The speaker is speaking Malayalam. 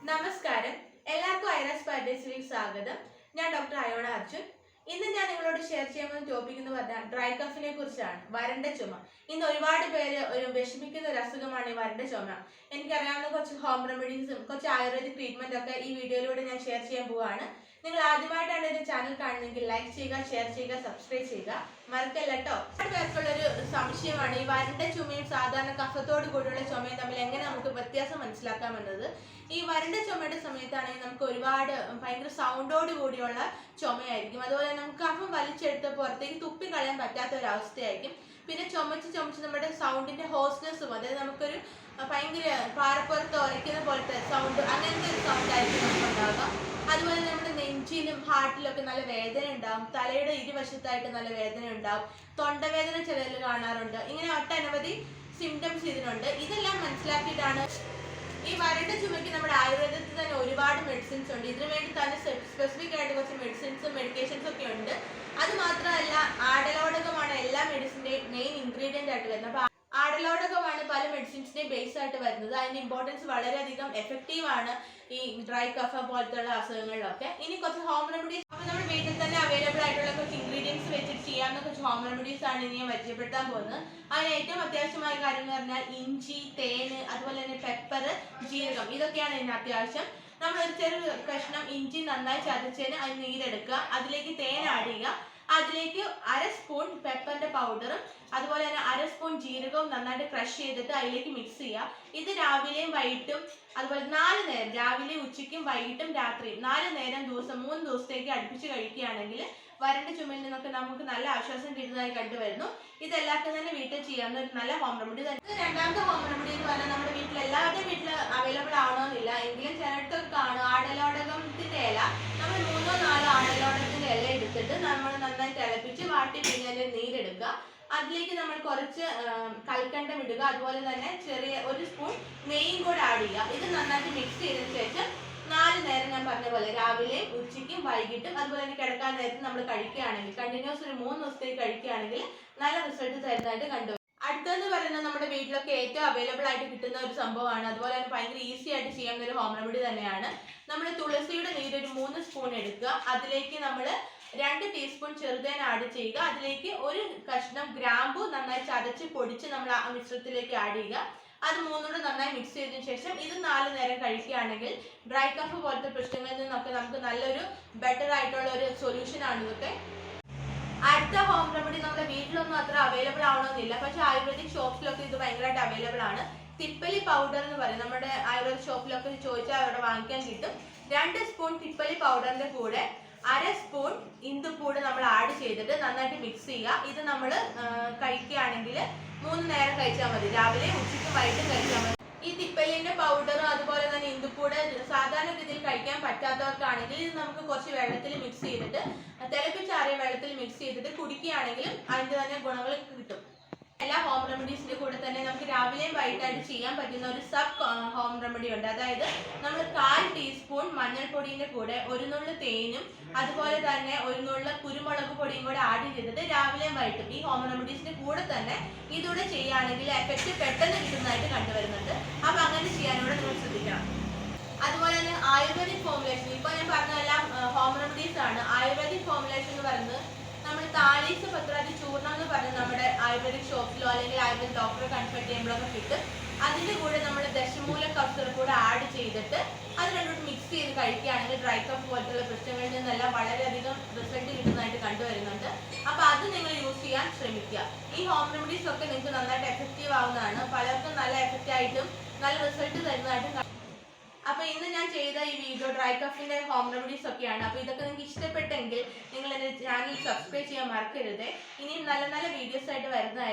നമസ്കാരം, എല്ലാവർക്കും ഐറസ് പാരഡൈസിലേക്ക് സ്വാഗതം. ഞാൻ ഡോക്ടർ അയോണ അർജുൻ. ഇന്ന് ഞാൻ നിങ്ങളോട് ഷെയർ ചെയ്യാൻ പോകുന്ന ടോപ്പിക് എന്ന് പറഞ്ഞാൽ ഡ്രൈ കഫിനെ കുറിച്ചാണ്. വരണ്ട ചുമ. ഇന്ന് ഒരുപാട് പേര് വിഷമിക്കുന്ന ഒരു അസുഖമാണ് ഈ വരണ്ട ചുമ. എനിക്കറിയാവുന്ന കുറച്ച് ഹോം റെമഡീസും കുറച്ച് ആയുർവേദിക് ട്രീറ്റ്മെന്റ് ഒക്കെ ഈ വീഡിയോയിലൂടെ ഞാൻ ഷെയർ ചെയ്യാൻ പോവുകയാണ്. നിങ്ങൾ ആദ്യമായിട്ടാണ് എന്റെ ചാനൽ കാണുന്നതെങ്കിൽ ലൈക്ക് ചെയ്യുക, ഷെയർ ചെയ്യുക, സബ്സ്ക്രൈബ് ചെയ്യുക, മറക്കല്ല കേട്ടോ. ഒരുപാട് പേർക്കുള്ളൊരു സംശയമാണ് ഈ വരണ്ട ചുമയും സാധാരണ കഫത്തോട് കൂടിയുള്ള ചുമയും തമ്മിൽ എങ്ങനെ നമുക്ക് വ്യത്യാസം മനസ്സിലാക്കാമെന്നത്. ഈ വരണ്ട ചുമയുടെ സമയത്താണെങ്കിൽ നമുക്ക് ഒരുപാട് ഭയങ്കര സൗണ്ടോട് കൂടിയുള്ള ചുമയായിരിക്കും. അതുപോലെ നമുക്ക് കഫം വലിച്ചെടുത്ത് പുറത്തേക്ക് തുപ്പി കളയാൻ പറ്റാത്ത ഒരു അവസ്ഥയായിരിക്കും. പിന്നെ ചുമച്ച് നമ്മുടെ സൗണ്ടിന്റെ ഹോസ്നെസ്സും, അതായത് നമുക്കൊരു ഭയങ്കര പാറപ്പുറത്ത് ഉരയ്ക്കുന്ന പോലത്തെ സൗണ്ട്, അങ്ങനത്തെ ഒരു സൗണ്ട് ആയിരിക്കും നമുക്ക് ഉണ്ടാവുക. അതുപോലെ നമ്മുടെ നെഞ്ചിലും ഹാർട്ടിലൊക്കെ നല്ല വേദന ഉണ്ടാവും. തലയുടെ ഇരുവശത്തായിട്ട് നല്ല വേദന ഉണ്ടാവും. തൊണ്ടവേദന ചിലരിൽ കാണാറുണ്ട്. ഇങ്ങനെ ഒട്ടനവധി സിംറ്റംസ് ഇതിനുണ്ട്. ഇതെല്ലാം മനസ്സിലാക്കിയിട്ടാണ് ഈ വരണ്ട ചുമയ്ക്ക് നമ്മുടെ ആയുർവേദത്തിൽ തന്നെ ഒരുപാട് മെഡിസിൻസ് ഉണ്ട്. ഇതിനു വേണ്ടി തന്നെ സ്പെസിഫിക് ആയിട്ട് കുറച്ച് മെഡിസിൻസും മെഡിക്കേഷൻസും ഒക്കെ ഉണ്ട്. അത് മാത്രമല്ല, ആടലോടകമാണ് എല്ലാ മെഡിസിന്റെയും മെയിൻ ഇൻഗ്രീഡിയന്റ് ആയിട്ട് വരുന്നത്. അപ്പൊ ആടലോടകമാണ് പല മെഡിസിൻസിന്റെയും ബേസ് ആയിട്ട് വരുന്നത്. അതിന്റെ ഇമ്പോർട്ടൻസ് വളരെയധികം എഫക്റ്റീവ് ആണ് ഈ ഡ്രൈ കഫ പോലത്തുള്ള അസുഖങ്ങളിലൊക്കെ. ഇനി കുറച്ച് ഹോം റെമഡീസ്, അപ്പൊ നമ്മുടെ വീട്ടിൽ തന്നെ അവൈലബിൾ ആയിട്ടുള്ള കുറച്ച് ഇൻഗ്രീഡിയൻസ് വെച്ചിട്ട് ചെയ്യാവുന്ന കുറച്ച് ഹോം റെമഡീസ് ആണ് ഇനി ഞാൻ പരിചയപ്പെടുത്താൻ പോകുന്നത്. അതിന് ഏറ്റവും അത്യാവശ്യമായ കാര്യം എന്ന് പറഞ്ഞാൽ ഇഞ്ചി, തേന്, അതുപോലെ തന്നെ പെപ്പർ, ജീരകം, ഇതൊക്കെയാണ് ഇതിന് അത്യാവശ്യം. നമ്മൾ ഒരു ചെറിയ കഷ്ണം ഇഞ്ചി നന്നായി ചതച്ചതിന് അതിന് നീരെടുക്കുക. അതിലേക്ക് തേൻ ആഡ് ചെയ്യുക. അതിലേക്ക് 1/2 സ്പൂൺ പെപ്പറിന്റെ പൗഡറും അതുപോലെ തന്നെ 1/2 സ്പൂൺ ജീരകവും നന്നായിട്ട് ക്രഷ് ചെയ്തിട്ട് അതിലേക്ക് മിക്സ് ചെയ്യുക. ഇത് രാവിലെയും വൈകിട്ടും അതുപോലെ 4 നേരം, രാവിലെ, ഉച്ചയ്ക്കും വൈകിട്ടും രാത്രി 4 നേരം 3 ദിവസത്തേക്ക് അടുപ്പിച്ച് കഴിക്കുകയാണെങ്കിൽ വരണ്ട ചുമയിൽ നിന്നൊക്കെ നമുക്ക് നല്ല ആശ്വാസം കിട്ടുന്നതായി കണ്ടുവരുന്നു. ഇതെല്ലാവർക്കും തന്നെ വീട്ടിൽ ചെയ്യാവുന്ന ഒരു നല്ല ഹോം റെമഡി തന്നെ. രണ്ടാമത്തെ ഹോം റെമഡി എന്ന് പറഞ്ഞാൽ നമ്മുടെ വീട്ടിൽ എല്ലാവരുടെയും വീട്ടിൽ അവൈലബിൾ ആവണമെന്നില്ല, എങ്കിലും ചിലർക്കൊക്കെ കാണും ആടലോടകത്തിന്റെ ഇല. നമ്മൾ 3-4 ആടലോടകത്തിന്റെ ഇല എടുത്തിട്ട് നമ്മൾ നന്നായി തിളപ്പിച്ച് വാട്ടി പിഴിഞ്ഞതിന്റെ നീരെടുക്കുക. അതിലേക്ക് നമ്മൾ കുറച്ച് കൽക്കണ്ടം ഇടുക. അതുപോലെ തന്നെ ചെറിയ 1 സ്പൂൺ നെയ്യും കൂടെ ആഡ് ചെയ്യുക. ഇത് നന്നായിട്ട് മിക്സ് ചെയ്തതിനു ശേഷം 4 നേരം ഞാൻ പറഞ്ഞ പോലെ രാവിലെയും ഉച്ചയ്ക്കും വൈകിട്ടും അതുപോലെ തന്നെ കിടക്കാൻ നേരത്ത് നമ്മൾ കഴിക്കുകയാണെങ്കിൽ, കണ്ടിന്യൂസ് ഒരു 3 ദിവസത്തേക്ക് കഴിക്കുകയാണെങ്കിൽ നല്ല റിസൾട്ട് തരുന്നതായിട്ട് കണ്ടു. അടുത്തെന്ന് പറയുന്നത് നമ്മുടെ വീട്ടിലൊക്കെ ഏറ്റവും അവൈലബിൾ ആയിട്ട് കിട്ടുന്ന ഒരു സംഭവമാണ്. അതുപോലെ തന്നെ ഭയങ്കര ഈസി ആയിട്ട് ചെയ്യാവുന്ന ഒരു ഹോം റെമഡി തന്നെയാണ്. നമ്മൾ തുളസിയുടെ നീര് ഒരു 3 സ്പൂൺ എടുക്കുക. അതിലേക്ക് നമ്മൾ 2 ടീസ്പൂൺ ചെറുതേൻ ആഡ് ചെയ്യുക. അതിലേക്ക് 1 കഷ്ണം ഗ്രാമ്പു നന്നായി ചതച്ച് പൊടിച്ച് നമ്മൾ ആ മിശ്രിതത്തിലേക്ക് ആഡ് ചെയ്യുക. അത് മൂന്നൂടെ നന്നായി മിക്സ് ചെയ്തതിനു ശേഷം ഇത് 4 നേരം കഴിക്കുകയാണെങ്കിൽ ഡ്രൈ കഫ് പോലത്തെ പ്രശ്നങ്ങളിൽ നിന്നൊക്കെ നമുക്ക് നല്ലൊരു ബെറ്റർ ആയിട്ടുള്ള ഒരു സൊല്യൂഷൻ ആണ് ഇതൊക്കെ. അടുത്ത ഹോം റെമഡി നമ്മുടെ വീട്ടിലൊന്നും അത്ര അവൈലബിൾ ആവണമെന്നില്ല, പക്ഷെ ആയുർവേദിക് ഷോപ്സിലൊക്കെ ഇത് ഭയങ്കരമായിട്ട് അവൈലബിൾ ആണ്. തിപ്പലി പൗഡർ എന്ന് പറയും. നമ്മുടെ ആയുർവേദിക് ഷോപ്പിലൊക്കെ ചോദിച്ചാൽ അവിടെ വാങ്ങിക്കാൻ കിട്ടും. 2 സ്പൂൺ തിപ്പലി പൗഡറിന്റെ കൂടെ 1/2 സ്പൂൺ ഇന്ദുപ്പൂട് നമ്മൾ ആഡ് ചെയ്തിട്ട് നന്നായിട്ട് മിക്സ് ചെയ്യുക. ഇത് നമ്മൾ കഴിക്കുകയാണെങ്കിൽ 3 നേരം കഴിച്ചാൽ മതി. രാവിലെ, ഉച്ചയ്ക്കും വൈകിട്ടും കഴിച്ചാൽ മതി. ഈ തിപ്പലിന്റെ പൗഡറും അതുപോലെ തന്നെ ഇന്ദുപ്പൂട് സാധാരണ രീതിയിൽ കഴിക്കാൻ പറ്റാത്തവർക്കാണെങ്കിൽ ഇത് നമുക്ക് കുറച്ച് വെള്ളത്തിൽ മിക്സ് ചെയ്തിട്ട്, തിളപ്പിച്ചാറിയ വെള്ളത്തിൽ മിക്സ് ചെയ്തിട്ട് കുടിക്കുകയാണെങ്കിലും അതിന്റെ തന്നെ ഗുണങ്ങൾ കിട്ടും. എല്ലാ ഹോം റെമഡീസിന്റെ കൂടെ തന്നെ നമുക്ക് രാവിലെയും വൈകിട്ടായിട്ട് ചെയ്യാൻ പറ്റുന്ന ഒരു സബ് ഹോം റെമഡി ഉണ്ട്. അതായത് നമ്മൾ 1/4 ടീസ്പൂൺ മഞ്ഞൾപ്പൊടിയുടെ കൂടെ 1 നുള്ളു തേനും അതുപോലെ തന്നെ 1 നുള്ളു കുരുമുളക് പൊടിയും കൂടെ ആഡ് ചെയ്തിട്ട് രാവിലെയും വൈകിട്ടും ഈ ഹോം റെമഡീസിന്റെ കൂടെ തന്നെ ഇതൂടെ ചെയ്യുകയാണെങ്കിൽ എഫക്റ്റ് പെട്ടെന്ന് കിട്ടുന്നതായിട്ട് കണ്ടുവരുന്നുണ്ട്. അപ്പൊ അങ്ങനെ ചെയ്യാനൂടെ നിങ്ങൾ ശ്രദ്ധിക്കണം. അതുപോലെ തന്നെ ആയുർവേദിക് ഫോർമുലേഷൻ, ഇപ്പൊ ഞാൻ പറഞ്ഞതെല്ലാം ഹോം റെമഡീസ് ആണ്. ആയുർവേദിക് ഫോർമുലേഷൻ എന്ന് പറയുന്നത് നമ്മൾ താലീസ് പത്രാതി ചൂർണം എന്ന് പറഞ്ഞ് നമ്മുടെ ആയുർവേദിക് ഷോപ്പിലോ അല്ലെങ്കിൽ ആയുർവേദിക് ഡോക്ടറെ കൺസൾട്ട് ചെയ്യുമ്പോഴൊക്കെ കിട്ടും. അതിന്റെ കൂടെ നമ്മൾ ദശമൂല കഫ് സിറപ്പ് കൂടെ ആഡ് ചെയ്തിട്ട് അത് രണ്ടും മിക്സ് ചെയ്ത് കഴിക്കുകയാണെങ്കിൽ ഡ്രൈ കഫ് പോലത്തുള്ള പ്രശ്നങ്ങളിൽ നിന്നെല്ലാം വളരെയധികം റിസൾട്ട് കിട്ടുന്നതായിട്ട് കണ്ടുവരുന്നുണ്ട്. അപ്പൊ അത് നിങ്ങൾ യൂസ് ചെയ്യാൻ ശ്രമിക്കുക. ഈ ഹോം റെമഡീസ് ഒക്കെ നിങ്ങൾക്ക് നന്നായിട്ട് എഫക്റ്റീവ് ആവുന്നതാണ്. പലർക്കും നല്ല എഫക്റ്റ് ആയിട്ടും നല്ല റിസൾട്ട് തരുന്നതായിട്ടും. അപ്പൊ ഇന്ന് ഞാൻ ചെയ്ത ഈ വീഡിയോ ഡ്രൈ കഫിന്റെ ഹോം റെമഡീസ് ഒക്കെയാണ്. അപ്പൊ ഇതൊക്കെ നിങ്ങൾക്ക് ഇഷ്ടപ്പെട്ടെങ്കിൽ നിങ്ങൾ എന്റെ ചാനൽ സബ്സ്ക്രൈബ് ചെയ്യാൻ മറക്കരുത്. ഇനിയും നല്ല നല്ല വീഡിയോസ് ആയിട്ട് വരുന്നതായിരിക്കും.